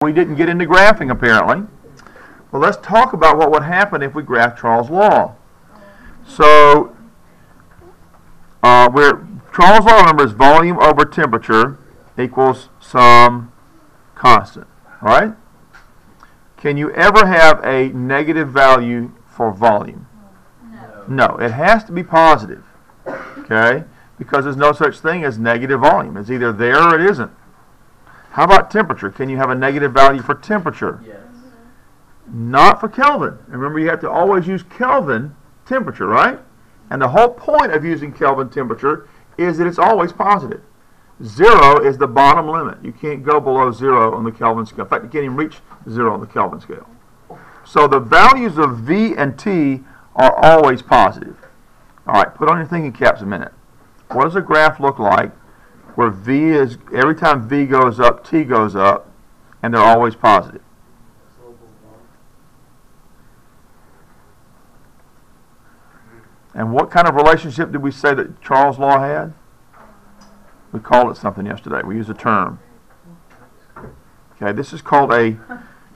We didn't get into graphing, apparently. Well, let's talk about what would happen if we graph Charles' law. So, Charles' law, remember, is volume over temperature equals some constant, right? Can you ever have a negative value for volume? No, it has to be positive, okay? Because there's no such thing as negative volume. It's either there or it isn't. How about temperature? Can you have a negative value for temperature? Yes. Not for Kelvin. Remember, you have to always use Kelvin temperature, right? And the whole point of using Kelvin temperature is that it's always positive. 0 is the bottom limit. You can't go below 0 on the Kelvin scale. In fact, you can't even reach 0 on the Kelvin scale. So the values of V and T are always positive. All right, put on your thinking caps a minute. What does a graph look like where V is, every time V goes up, T goes up, and they're always positive? And what kind of relationship did we say that Charles' law had? We called it something yesterday. We used a term. Okay, this is called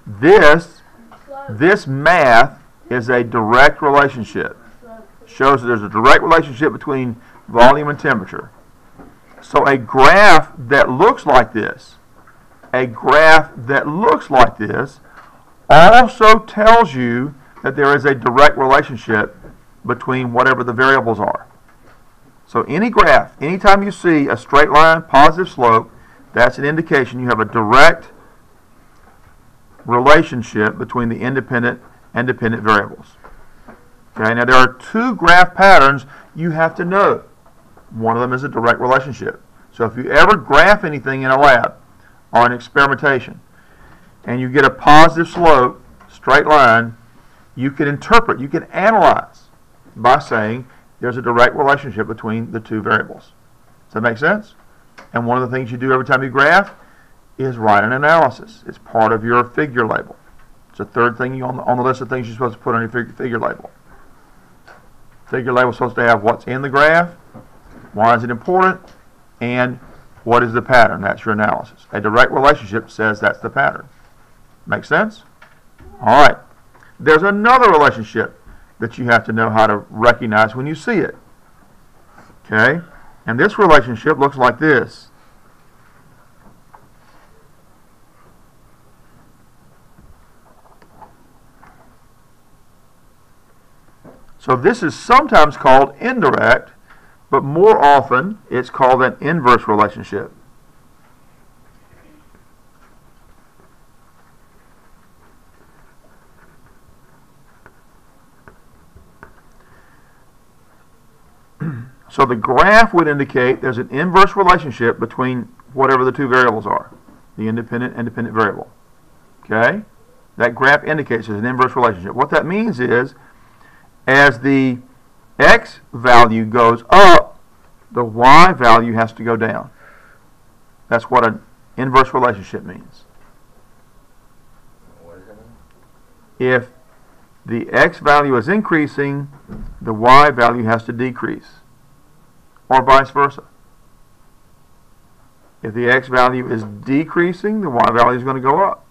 this math is a direct relationship. Shows that there's a direct relationship between volume and temperature. So a graph that looks like this, also tells you that there is a direct relationship between whatever the variables are. So any graph, anytime you see a straight line, positive slope, that's an indication you have a direct relationship between the independent and dependent variables. Okay, now there are two graph patterns you have to know. One of them is a direct relationship. So if you ever graph anything in a lab or an experimentation and you get a positive slope, straight line, you can interpret, you can analyze by saying there's a direct relationship between the two variables. Does that make sense? And one of the things you do every time you graph is write an analysis. It's part of your figure label. It's the third thing on the list of things you're supposed to put on your figure label. Figure label is supposed to have what's in the graph, why is it important, and what is the pattern. That's your analysis. A direct relationship says that's the pattern. Make sense? All right. There's another relationship that you have to know how to recognize when you see it. Okay? And this relationship looks like this. So this is sometimes called indirect, but more often it's called an inverse relationship. So the graph would indicate there's an inverse relationship between whatever the two variables are, the independent and dependent variable. Okay? That graph indicates there's an inverse relationship. What that means is, as the x value goes up, the y value has to go down. That's what an inverse relationship means. What does that mean? If the x value is increasing, the y value has to decrease. Or vice versa. If the x value is decreasing, the y value is going to go up.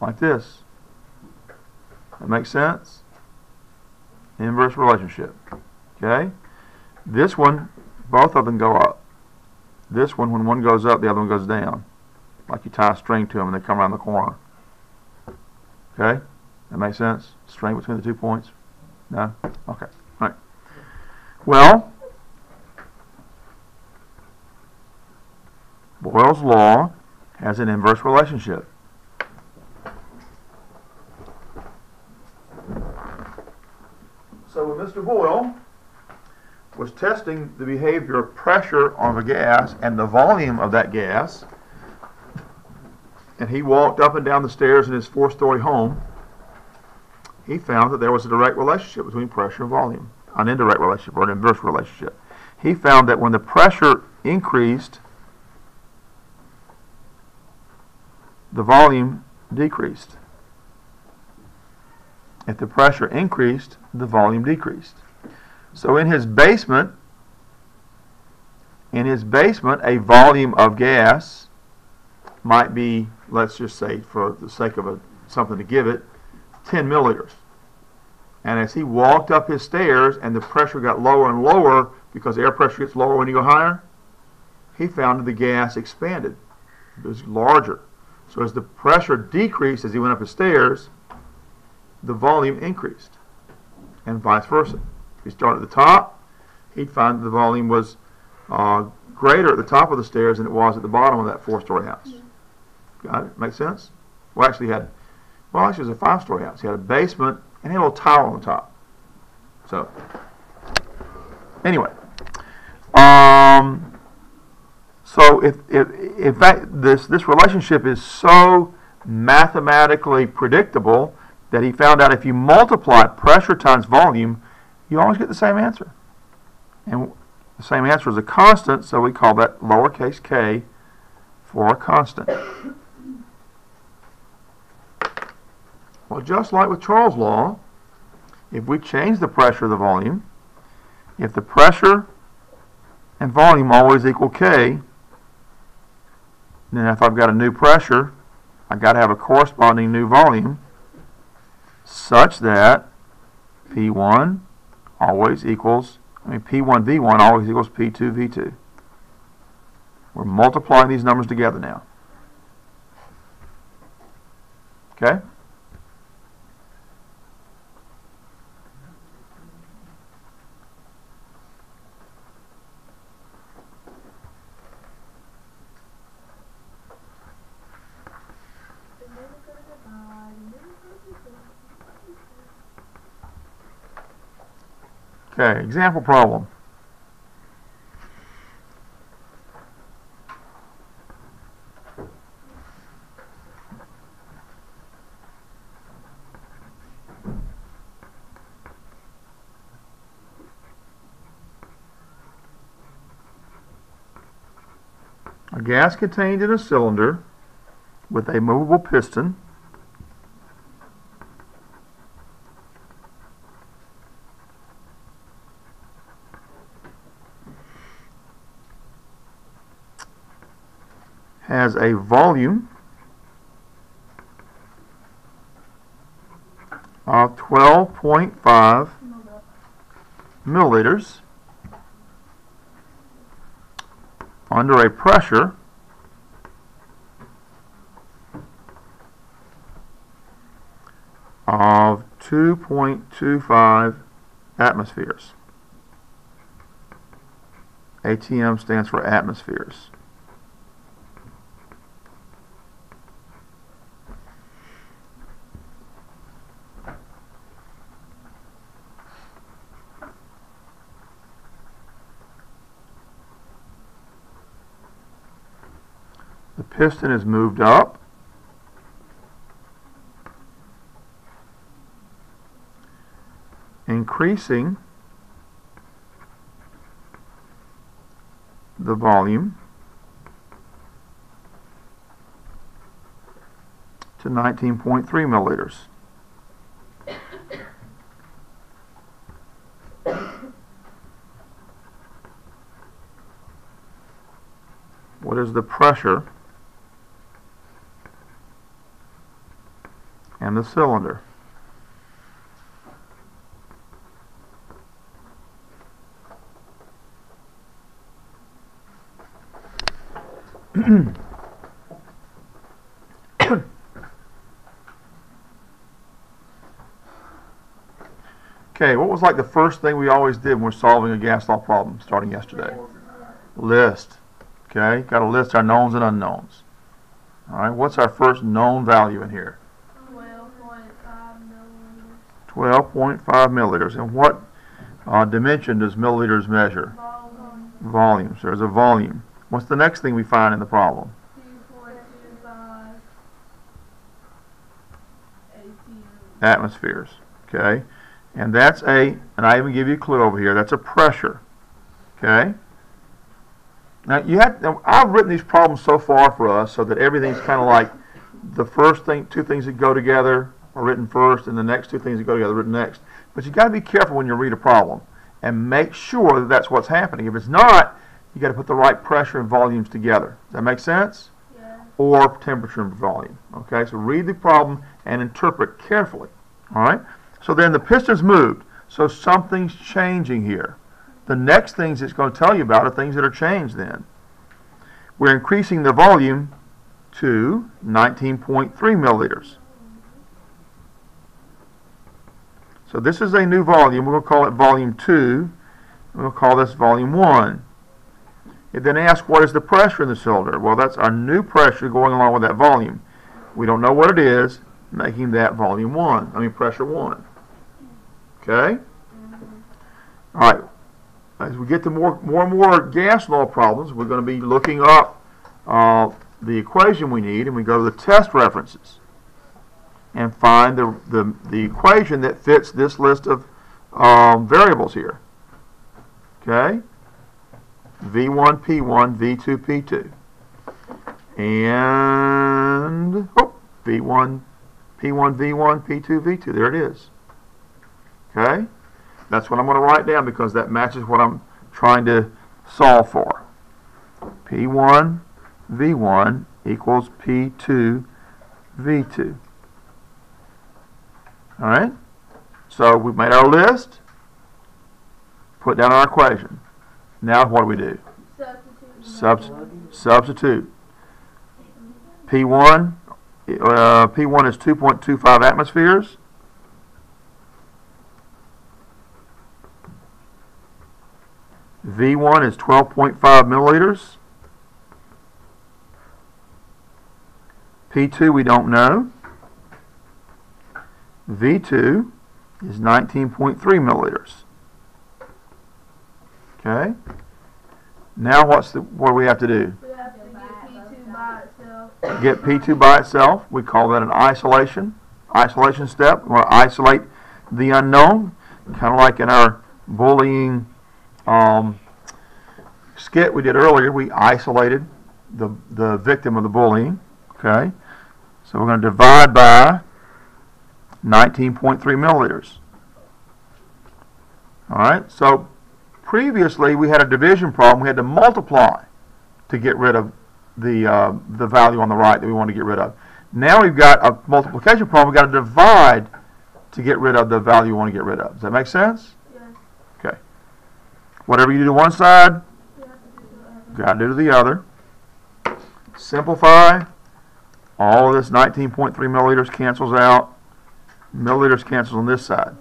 Like this. That makes sense? Inverse relationship. Okay? This one, both of them go up. This one, when one goes up, the other one goes down. Like you tie a string to them and they come around the corner. Okay? That makes sense? String between the 2 points? No? Okay. All right. Well, Boyle's law has an inverse relationship. So when Mr. Boyle was testing the behavior of pressure on the gas and the volume of that gas, and he walked up and down the stairs in his 4-story home, he found that there was a direct relationship between pressure and volume. An indirect relationship or an inverse relationship. He found that when the pressure increased, the volume decreased. If the pressure increased, the volume decreased. So in his basement, a volume of gas might be, let's just say for the sake of something to give it, 10 milliliters. And as he walked up his stairs and the pressure got lower and lower, because air pressure gets lower when you go higher, he found that the gas expanded. It was larger. So as the pressure decreased as he went up his stairs, the volume increased, and vice versa. If he started at the top, he'd find that the volume was greater at the top of the stairs than it was at the bottom of that 4-story house. Got it? Make sense? Well, actually, it was a 5-story house. He had a basement and he had a little tower on the top. So, anyway, so if in fact this relationship is so mathematically predictable that he found out if you multiply pressure times volume, you always get the same answer. And the same answer is a constant, so we call that lowercase k for a constant. Well, just like with Charles' law, if we change the pressure of the volume, if the pressure and volume always equal k, then if I've got a new pressure, I've got to have a corresponding new volume such that P1 always equals, P1 V1 always equals P2 V2. We're multiplying these numbers together now. Okay? Okay, example problem. A gas contained in a cylinder with a movable piston has a volume of 12.5 milliliters under a pressure of 2.25 atmospheres. ATM stands for atmospheres. The piston is moved up, increasing the volume to 19.3 milliliters. What is the pressure and the cylinder? Okay, what was like the first thing we always did when we're solving a gas law problem starting yesterday? List. Okay, got to list our knowns and unknowns. All right, what's our first known value in here? 12.5 milliliters. And what dimension does milliliters measure? Volume. So there's a volume. What's the next thing we find in the problem? 2.25 atmospheres. Okay, and that's and I even give you a clue over here, that's a pressure. Okay. Now I've written these problems so far for us so that everything's kind of like the first thing, two things that go together are written first, and the next two things that go together are written next. But you got to be careful when you read a problem and make sure that that's what's happening. If it's not, you got to put the right pressure and volumes together. Does that make sense? Yeah. or temperature and volume. Okay, so read the problem and interpret carefully. All right, so then the piston's moved, so something's changing here. The next things it's going to tell you about are things that are changed then. We're increasing the volume to 19.3 milliliters. So this is a new volume. We're going to call it volume 2. We're going to call this volume 1. It then asks, what is the pressure in the cylinder? Well, that's our new pressure going along with that volume. We don't know what it is, making that volume 1. I mean pressure 1. Okay? All right. As we get to more and more gas law problems, we're going to be looking up the equation we need, and we go to the test references and find the equation that fits this list of variables here. Okay? V1, P1, V2, P2. And V1, P1, V1, P2, V2. There it is. Okay? That's what I'm going to write down because that matches what I'm trying to solve for. P1, V1 equals P2, V2. All right? So we've made our list, put down our equation. Now what do we do? Substitute. P1 is 2.25 atmospheres. V1 is 12.5 milliliters. P2 we don't know. V2 is 19.3 milliliters. Okay. Now what do we have to do? We have to get P2 by itself. Get P2 by itself. We call that an isolation step. We want to isolate the unknown, kind of like in our bullying skit we did earlier. We isolated the victim of the bullying. Okay. So we're going to divide by 19.3 milliliters. All right. So previously we had a division problem. We had to multiply to get rid of the value on the right that we want to get rid of. Now we've got a multiplication problem. We've got to divide to get rid of the value we want to get rid of. Does that make sense? Yes. Okay. Whatever you do to one side, you got to do to the other. Simplify. All of this 19.3 milliliters cancels out. Milliliters cancels on this side.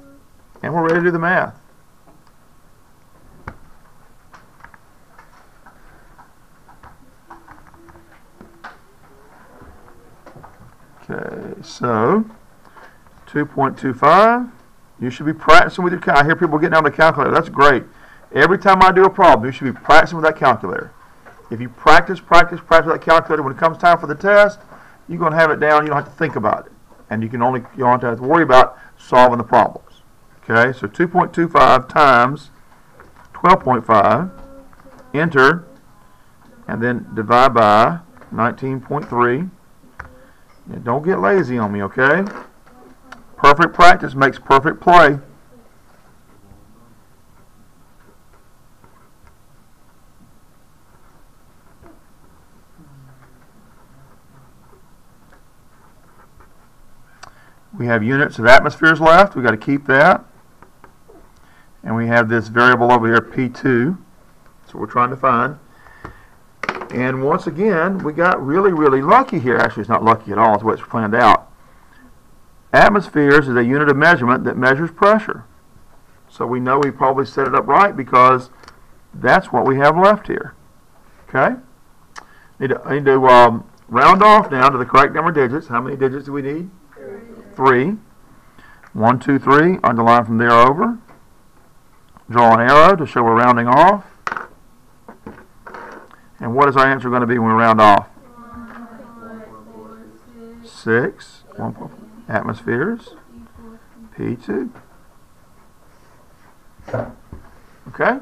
And we're ready to do the math. Okay, so 2.25. You should be practicing with your calculator. I hear people getting out the calculator. That's great. Every time I do a problem, you should be practicing with that calculator. If you practice with that calculator, when it comes time for the test, you're going to have it down. You don't have to think about it. And you don't have to worry about solving the problems. Okay, so 2.25 times 12.5, enter, and then divide by 19.3. And don't get lazy on me, okay? Perfect practice makes perfect play. We have units of atmospheres left. We've got to keep that. And we have this variable over here, P2. That's what we're trying to find. And once again, we got really, really lucky here. Actually, it's not lucky at all. It's the way it's planned out. Atmospheres is a unit of measurement that measures pressure. So we know we probably set it up right because that's what we have left here. Okay? I need to round off now to the correct number of digits. How many digits do we need? 3. 1, 2, 3. Underline from there over. Draw an arrow to show we're rounding off. And what is our answer going to be when we round off? 6. 1.4 atmospheres. P2. Okay?